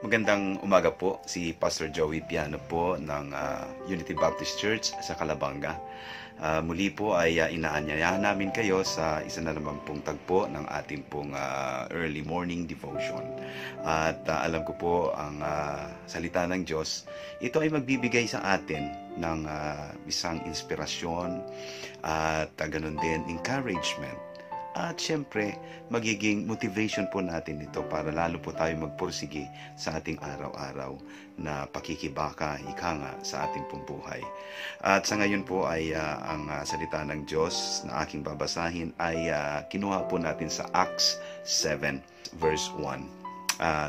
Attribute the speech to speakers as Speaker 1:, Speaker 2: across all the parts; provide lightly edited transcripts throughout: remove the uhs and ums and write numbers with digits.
Speaker 1: Magandang umaga po, si Pastor Joey Piano po ng Unity Baptist Church sa Calabanga. Muli po ay inaanyayahan namin kayo sa isa na naman pong tagpo ng ating pong early morning devotion. At alam ko po ang salita ng Diyos, ito ay magbibigay sa atin ng isang inspirasyon at ganun din encouragement. At syempre, magiging motivation po natin ito para lalo po tayo magpursige sa ating araw-araw na pakikibaka, ika nga, sa ating pong buhay. At sa ngayon po ay ang salita ng Diyos na aking babasahin ay kinuha po natin sa Acts 7 verse 1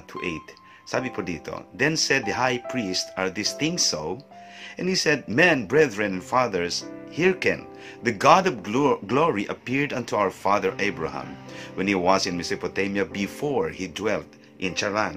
Speaker 1: to 8. Sabi po dito, "Then said the high priest, Are these things so? And he said, Men, brethren, and fathers, hearken. The God of glory appeared unto our father Abraham when he was in Mesopotamia before he dwelt in Charan,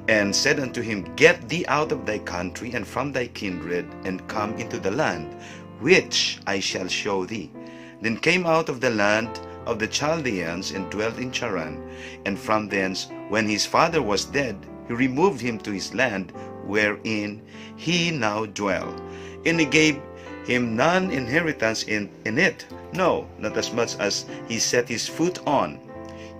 Speaker 1: and said unto him, Get thee out of thy country and from thy kindred, and come into the land which I shall show thee. Then came out of the land of the Chaldeans and dwelt in Charan, and from thence, when his father was dead, he removed him to his land wherein he now dwell. And he gave him none inheritance in it, no, not as much as he set his foot on.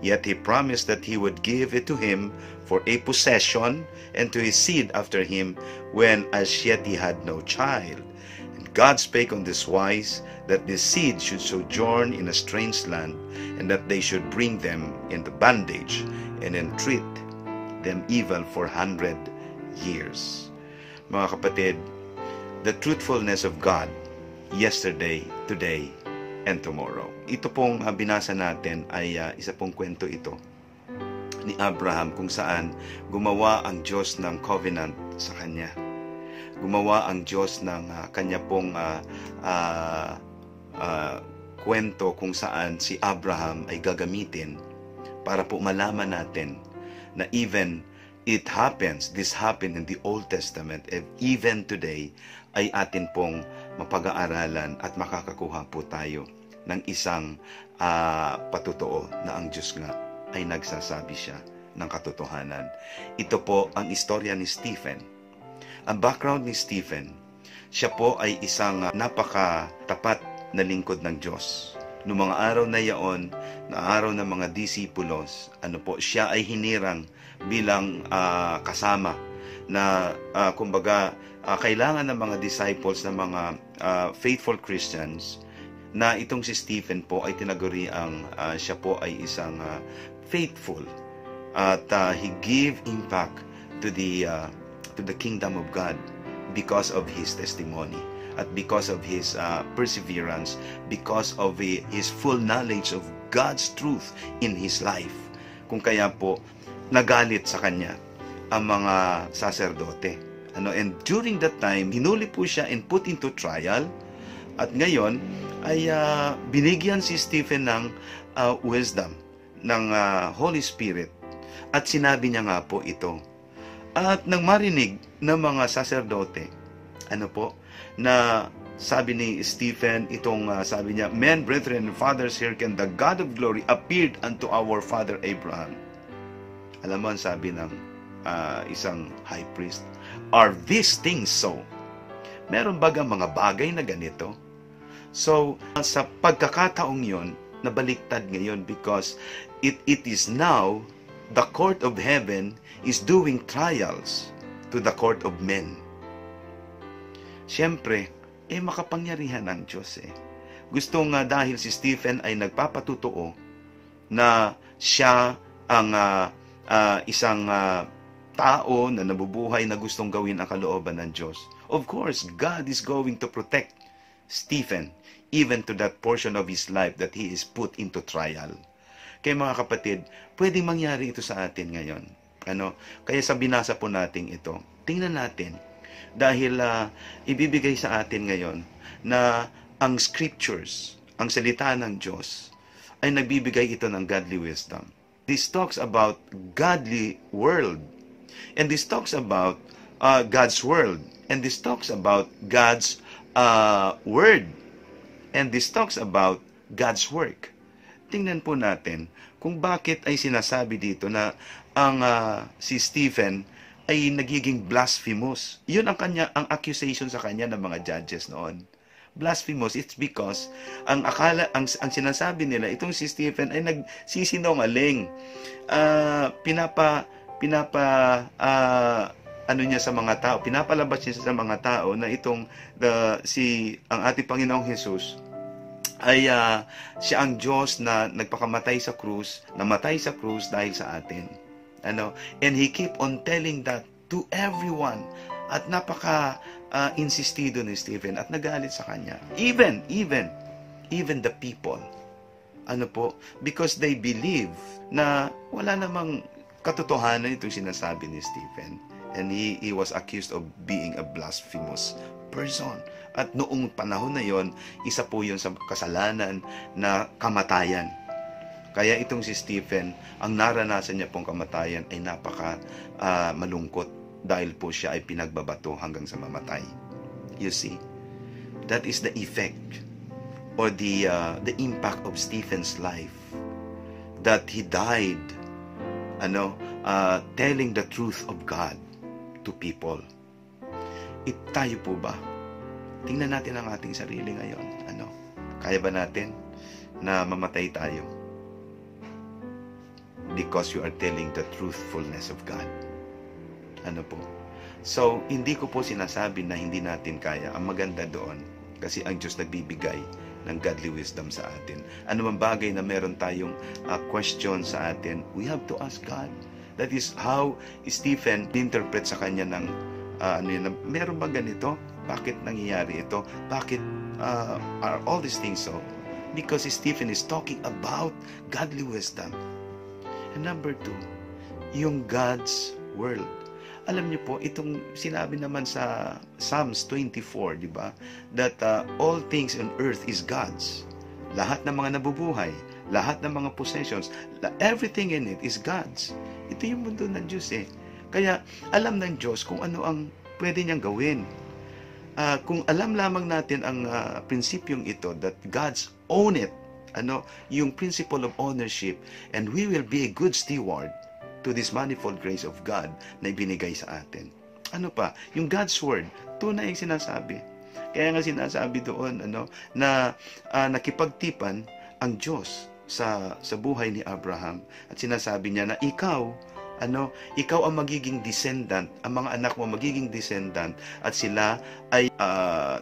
Speaker 1: Yet he promised that he would give it to him for a possession, and to his seed after him, when as yet he had no child. And God spake on this wise, that this seed should sojourn in a strange land, and that they should bring them into bondage, and entreat them evil for 100 years. Mga kapatid, the truthfulness of God yesterday, today, and tomorrow. Ito pong binasa natin ay isa pong kwento ito ni Abraham kung saan gumawa ang Diyos ng covenant sa kanya. Gumawa ang Diyos ng kanya pong kwento kung saan si Abraham ay gagamitin para po malaman natin na even this happened in the Old Testament, and even today, ay atin pong mapag-aaralan at makakakuha po tayo ng isang patotoo na ang Diyos nga ay nagsasabi siya ng katotohanan. Ito po ang istorya ni Stephen. Ang background ni Stephen, siya po ay isang napakatapat na lingkod ng Diyos. Noong mga araw na yaon, na araw ng mga disipulos, siya ay hinirang bilang kasama na kumbaga kailangan ng mga disciples ng mga faithful Christians na itong si Stephen po ay tinaguri ang siya po ay isang faithful at he gave impact to the kingdom of God because of his testimony at because of his perseverance, because of his full knowledge of God's truth in his life. Kung kaya po nagalit sa kanya ang mga saserdote. And during that time, hinuli po siya and put into trial. At ngayon, ay binigyan si Stephen ng wisdom, ng Holy Spirit. At sinabi niya nga po ito. At nang marinig ng mga saserdote, na sabi ni Stephen, sabi niya, Men, brethren, and fathers, hearken, the God of glory appeared unto our father Abraham. Alam mo ang sabi ng isang high priest, Are these things so? Meron bagang mga bagay na ganito? So, sa pagkakataong yon, nabaliktad ngayon because it is now the court of heaven is doing trials to the court of men. Siyempre, makapangyarihan ang Diyos Gusto nga dahil si Stephen ay nagpapatutuo na siya ang isang tao na nabubuhay na gustong gawin ang kalooban ng Diyos. Of course, God is going to protect Stephen even to that portion of his life that he is put into trial. Kaya mga kapatid, pwedeng mangyari ito sa atin ngayon. Kaya sa binasa po natin ito, tingnan natin dahil ibibigay sa atin ngayon na ang scriptures, ang salita ng Diyos ay nagbibigay ito ng godly wisdom. This talks about godly world. And this talks about God's world. And this talks about God's word. And this talks about God's work. Tingnan po natin kung bakit ay sinasabi dito na ang si Stephen ay nagiging blasphemous. Yun ang accusation sa kanya ng mga judges noon. Blasphemous, it's because ang sinasabi nila, itong si Stephen ay nagsisinungaling. Ano niya sa mga tao, pinapalabas niya sa mga tao na ang ating Panginoong Jesus ay siya ang Diyos na nagpakamatay sa krus, namatay sa krus dahil sa atin. And he keep on telling that to everyone. At insistido ni Stephen at nagalit sa kanya. Even the people. Because they believe na wala namang katotohanan itong sinasabi ni Stephen. And he was accused of being a blasphemous person. At noong panahon na yon, isa po yun sa kasalanan na kamatayan. Kaya itong si Stephen, ang naranasan niya pong kamatayan ay malungkot dahil po siya ay pinagbabato hanggang sa mamatay. You see, that is the effect or the impact of Stephen's life, that he died telling the truth of God to people. Tayo po ba? Tingnan natin ang ating sarili ngayon. Kaya ba natin na mamatay tayo because you are telling the truthfulness of God? So, hindi ko po sinasabi na hindi natin kaya. Ang maganda doon, kasi ang Diyos nagbibigay ng godly wisdom sa atin. Ano man bagay na meron tayong question sa atin, we have to ask God. That is how Stephen interpret sa kanya ng meron ba ganito? Bakit nangyayari ito? Bakit are all these things so? Because Stephen is talking about godly wisdom. And number 2, yung God's world. Alam niyo po, itong sinabi naman sa Psalms 24, di ba? That all things on earth is God's. Lahat ng mga nabubuhay, lahat ng mga possessions, everything in it is God's. Ito yung mundo ng Diyos eh. Kaya alam ng Diyos kung ano ang pwede niyang gawin. Kung alam lamang natin ang prinsipyong ito, that God's own it, yung principle of ownership, and we will be a good steward to this manifold grace of God na ibinigay sa atin. Yung God's word, tunay ang sinasabi. Kaya nga sinasabi doon, na nakipagtipan ang Diyos sa buhay ni Abraham. At sinasabi niya na ikaw ang magiging descendant, ang mga anak mo magiging descendant, at sila ay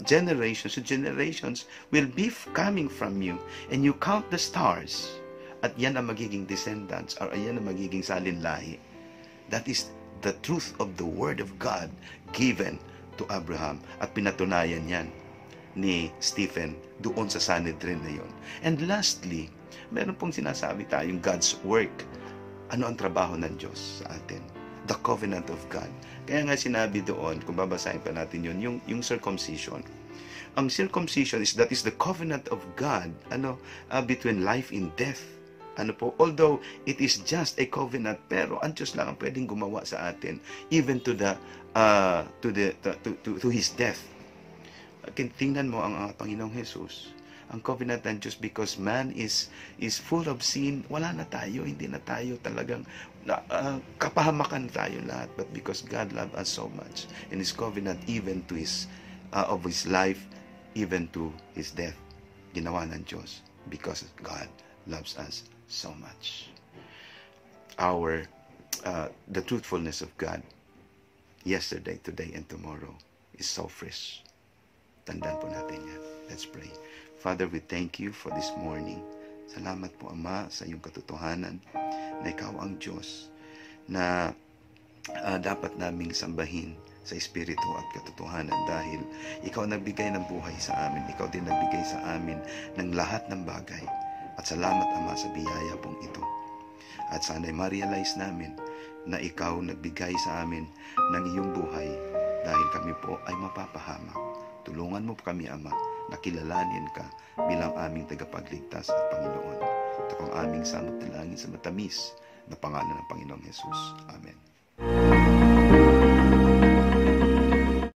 Speaker 1: generations to generations will be coming from you, and you count the stars, at yan ang magiging descendants, or yan ang magiging salinlahi. That is the truth of the Word of God given to Abraham, at pinatunayan yan ni Stephen doon sa Sanhedrin na yon. And lastly, meron pong sinasabi tayong God's work. Ano ang trabaho ng Diyos sa atin? The covenant of God. Kaya nga sinabi doon, kung babasahin pa natin yun, yung circumcision. Ang circumcision that is the covenant of God, between life and death. Although it is just a covenant, pero ang Diyos lang ang pwedeng gumawa sa atin, even to His death. Tingnan mo ang Panginoong Jesus. Ang covenant ng Diyos, because man is full of sin, wala na tayo, hindi na tayo talagang kapahamakan tayo lahat. But because God loved us so much, and His covenant even to of His life, even to His death, ginawa ng Diyos because God loves us so much. The truthfulness of God, yesterday, today, and tomorrow, is so fresh. Tandaan po natin yan. Let's pray. Father, we thank you for this morning. Salamat po, Ama, sa iyong katotohanan na ikaw ang Diyos na dapat naming sambahin sa Espiritu at katotohanan, dahil ikaw nagbigay ng buhay sa amin. Ikaw din nagbigay sa amin ng lahat ng bagay. At salamat, Ama, sa biyaya pong ito. At sana'y ma-realize namin na ikaw nagbigay sa amin ng iyong buhay dahil kami po ay mapapahamak. Tulungan mo po kami, Ama, na kilalanin ka bilang aming tagapagligtas at Panginoon. Ito ang aming samot na langit sa matamis na pangalan ng Panginoong Jesus. Amen.